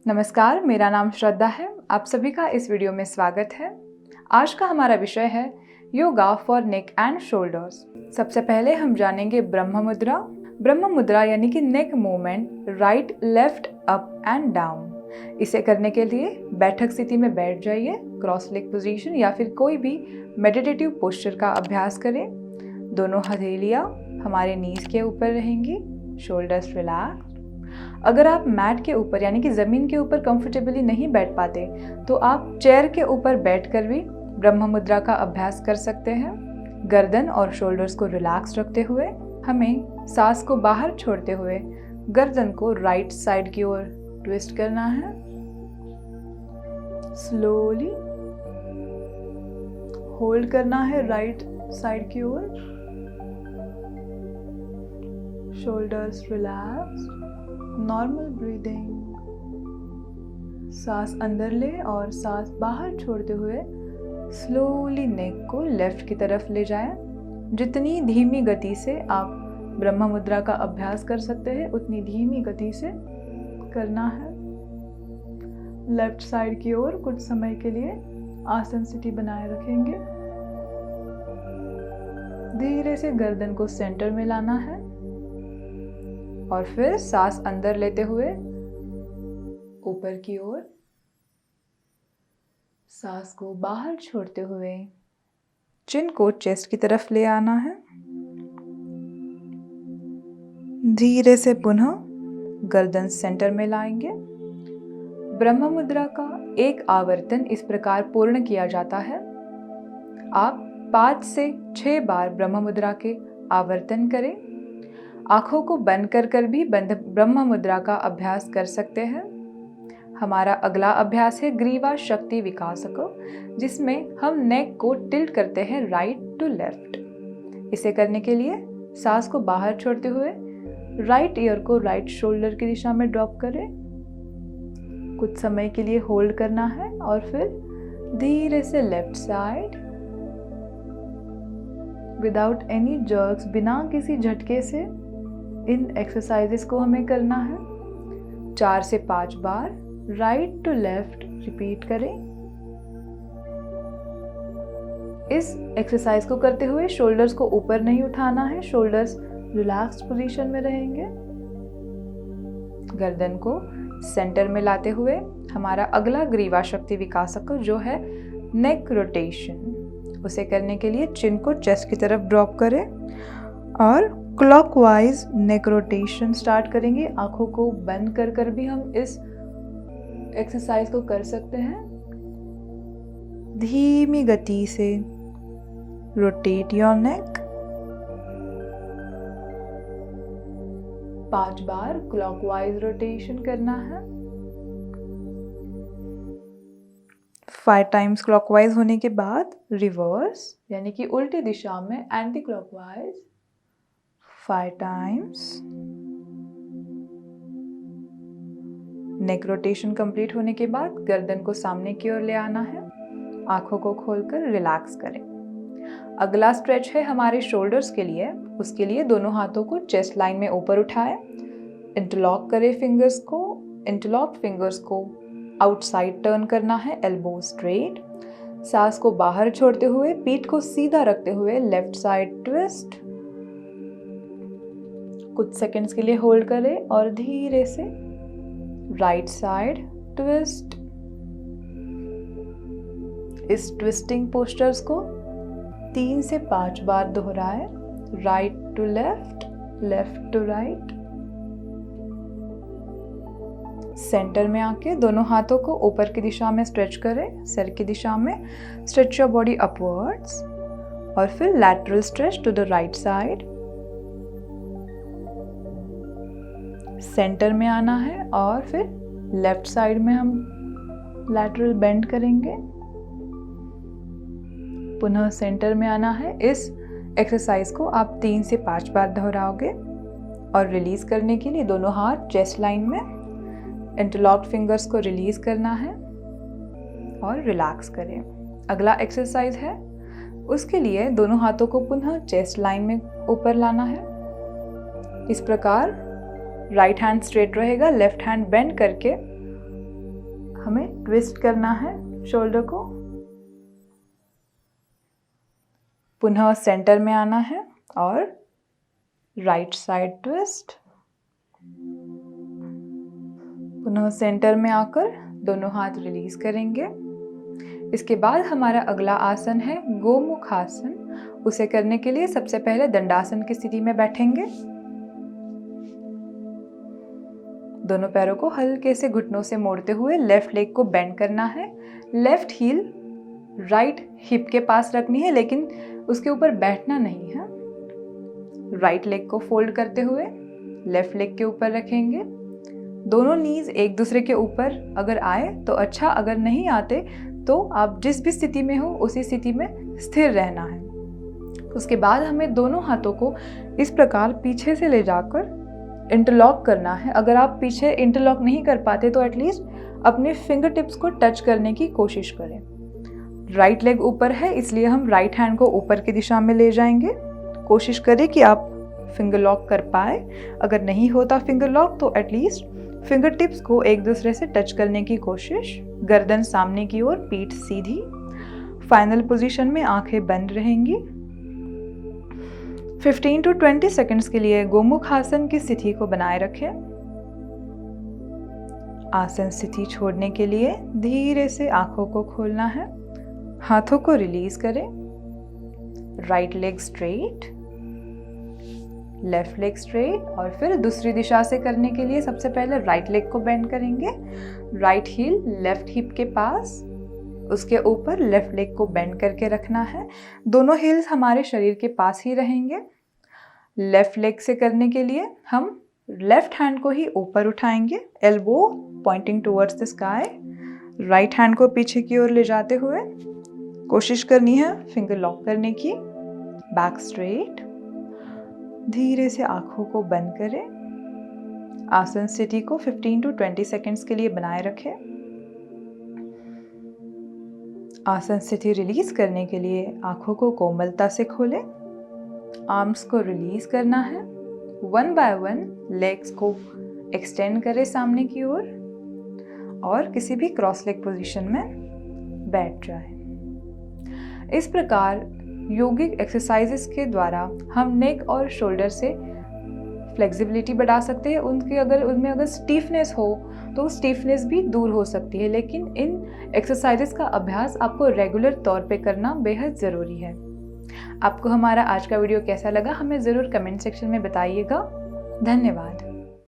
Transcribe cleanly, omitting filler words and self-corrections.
नमस्कार, मेरा नाम श्रद्धा है। आप सभी का इस वीडियो में स्वागत है। आज का हमारा विषय है yoga for neck and shoulders. सबसे पहले हम जानेंगे ब्रह्म मुद्रा। ब्रह्म मुद्रा यानी कि neck movement, right left up and down. इसे करने के लिए बैठक स्थिति में बैठ जाइए, क्रॉस लेग पोजीशन या फिर कोई भी मेडिटेटिव पोस्चर का अभ्यास करें। दोनों हथेलियाँ हमारे नीज के ऊपर रहेंगी, शोल्डर्स रिलैक्स। अगर आप मैट के ऊपर यानी कि ज़मीन के ऊपर कंफर्टेबली नहीं बैठ पाते तो आप चेयर के ऊपर बैठकर भी ब्रह्म मुद्रा का अभ्यास कर सकते हैं। गर्दन और शोल्डर्स को रिलैक्स रखते हुए हमें सांस को बाहर छोड़ते हुए गर्दन को राइट साइड की ओर ट्विस्ट करना है। स्लोली होल्ड करना है राइट साइड की ओर। Shoulders relax, normal breathing. सांस अंदर ले और सांस बाहर छोड़ते हुए स्लोली नेक को लेफ्ट की तरफ ले जाएं। जितनी धीमी गति से आप ब्रह्म मुद्रा का अभ्यास कर सकते हैं उतनी धीमी गति से करना है। लेफ्ट साइड की ओर कुछ समय के लिए आसन स्थिति बनाए रखेंगे। धीरे से गर्दन को सेंटर में लाना है और फिर सांस अंदर लेते हुए ऊपर की ओर, सांस को बाहर छोड़ते हुए चिन को चेस्ट की तरफ ले आना है। धीरे से पुनः गर्दन सेंटर में लाएंगे। ब्रह्म मुद्रा का एक आवर्तन इस प्रकार पूर्ण किया जाता है। आप 5 से 6 बार ब्रह्म मुद्रा के आवर्तन करें। आंखों को बंद कर भी ब्रह्म मुद्रा का अभ्यास कर सकते हैं। हमारा अगला अभ्यास है ग्रीवा शक्ति विकासक, जिसमें हम नेक को टिल्ट करते हैं राइट टू लेफ्ट। इसे करने के लिए सांस को बाहर छोड़ते हुए राइट ईयर को राइट शोल्डर की दिशा में ड्रॉप करें। कुछ समय के लिए होल्ड करना है और फिर धीरे से left side, without any jerks, बिना किसी झटके से इन एक्सरसाइजेस को हमें करना है। 4 से 5 बार राइट टू लेफ्ट रिपीट करें। इस एक्सरसाइज को करते हुए शोल्डर्स को ऊपर नहीं उठाना है, शोल्डर्स रिलैक्स्ड पोजीशन में रहेंगे। गर्दन को सेंटर में लाते हुए हमारा अगला ग्रीवा शक्ति विकासक जो है नेक रोटेशन, उसे करने के लिए चिन को चेस्ट की तरफ ड्रॉप करें और क्लॉकवाइज नेक रोटेशन स्टार्ट करेंगे। आंखों को बंद कर भी हम इस एक्सरसाइज को कर सकते हैं। धीमी गति से rotate your neck. 5 bar clockwise rotation करना है। 5 टाइम्स क्लॉकवाइज होने के बाद रिवर्स यानी कि उल्टी दिशा में anti clockwise 5 times. Neck rotation complete होने के बाद गर्दन को सामने की ओर ले आना है। आंखों को खोलकर रिलैक्स करें। अगला स्ट्रेच है हमारे शोल्डर्स के लिए। उसके लिए दोनों हाथों को चेस्ट लाइन में ऊपर उठाएं। इंटरलॉक करें फिंगर्स को। इंटरलॉक्ड फिंगर्स को आउटसाइड टर्न करना है, एल्बो स्ट्रेट। सांस को बाहर छोड़ते हुए पीठ को सीधा रखते हुए लेफ्ट साइड ट्विस्ट। कुछ सेकंड्स के लिए होल्ड करें और धीरे से राइट साइड ट्विस्ट। इस ट्विस्टिंग पोस्चर्स को 3 से 5 बार दोहराएं। Right to left, left to right. Centre में आके दोनों हाथों को ऊपर की दिशा में स्ट्रेच करें, सिर की दिशा में। स्ट्रेच योर बॉडी अपवर्ड्स और फिर lateral stretch to the right side. Centre में आना है और फिर लेफ्ट साइड में हम लैटरल बेंड करेंगे। पुनः सेंटर में आना है। इस एक्सरसाइज को आप 3 से 5 बार दोहराओगे और रिलीज करने के लिए दोनों हाथ चेस्ट लाइन में, इंटरलॉक्ड फिंगर्स को रिलीज करना है और रिलैक्स करें। अगला एक्सरसाइज है, उसके लिए दोनों हाथों को पुनः चेस्ट लाइन में ऊपर लाना है। इस प्रकार राइट हैंड स्ट्रेट रहेगा, लेफ्ट हैंड बेंड करके हमें ट्विस्ट करना है शोल्डर को, पुनः सेंटर में आना है और राइट साइड ट्विस्ट, पुनः सेंटर में आकर दोनों हाथ रिलीज करेंगे। इसके बाद हमारा अगला आसन है गोमुख आसन। उसे करने के लिए सबसे पहले दंडासन की स्थिति में बैठेंगे। दोनों पैरों को हल्के से घुटनों से मोड़ते हुए लेफ्ट लेग को बेंड करना है। लेफ्ट हील राइट हिप के पास रखनी है, लेकिन उसके ऊपर बैठना नहीं है। राइट लेग को फोल्ड करते हुए लेफ्ट लेग के ऊपर रखेंगे। दोनों नीज एक दूसरे के ऊपर अगर आए तो अच्छा, अगर नहीं आते तो आप जिस भी स्थिति में हो उसी स्थिति में स्थिर रहना है। उसके बाद हमें दोनों हाथों को इस प्रकार पीछे से ले जाकर इंटरलॉक करना है। अगर आप पीछे इंटरलॉक नहीं कर पाते तो एटलीस्ट अपने फिंगर टिप्स को टच करने की कोशिश करें। राइट लेग ऊपर है, इसलिए हम राइट हैंड को ऊपर की दिशा में ले जाएंगे। कोशिश करें कि आप फिंगर लॉक कर पाए। अगर नहीं होता फिंगर लॉक तो एटलीस्ट फिंगर टिप्स को एक दूसरे से टच करने की कोशिश। गर्दन सामने की ओर, पीठ सीधी। फाइनल पोजीशन में आंखें बंद रहेंगी। 15 to 20 सेकंड्स के लिए गोमुख आसन की स्थिति को बनाए रखें। आसन स्थिति छोड़ने के लिए धीरे से आंखों को खोलना है। हाथों को रिलीज करें। Right leg straight, left leg straight, और फिर दूसरी दिशा से करने के लिए सबसे पहले राइट लेग को बेंड करेंगे। राइट हील लेफ्ट हिप के पास, उसके ऊपर लेफ्ट लेग को बेंड करके रखना है। दोनों हील्स हमारे शरीर के पास ही रहेंगे। लेफ्ट लेग से करने के लिए हम लेफ्ट हैंड को ही ऊपर उठाएंगे, elbow pointing towards the sky. Right hand को पीछे की ओर ले जाते हुए कोशिश करनी है फिंगर लॉक करने की। बैक स्ट्रेट, धीरे से आंखों को बंद करें। आसन स्थिति को 15 to 20 सेकंड्स के लिए बनाए रखें। आसन स्थिति रिलीज करने के लिए आंखों को कोमलता से खोलें। आर्म्स को रिलीज करना है। 1 by 1 लेग्स को एक्सटेंड करें सामने की ओर और किसी भी क्रॉस लेग पोजीशन में बैठ जाए। इस प्रकार योगिक एक्सरसाइजेस के द्वारा हम नेक और शोल्डर से फ्लेक्सिबिलिटी बढ़ा सकते हैं। उनमें अगर स्टीफनेस हो तो स्टीफनेस भी दूर हो सकती है, लेकिन इन एक्सरसाइजेस का अभ्यास आपको रेगुलर तौर पे करना बेहद ज़रूरी है। आपको हमारा आज का वीडियो कैसा लगा हमें ज़रूर कमेंट सेक्शन में बताइएगा। धन्यवाद।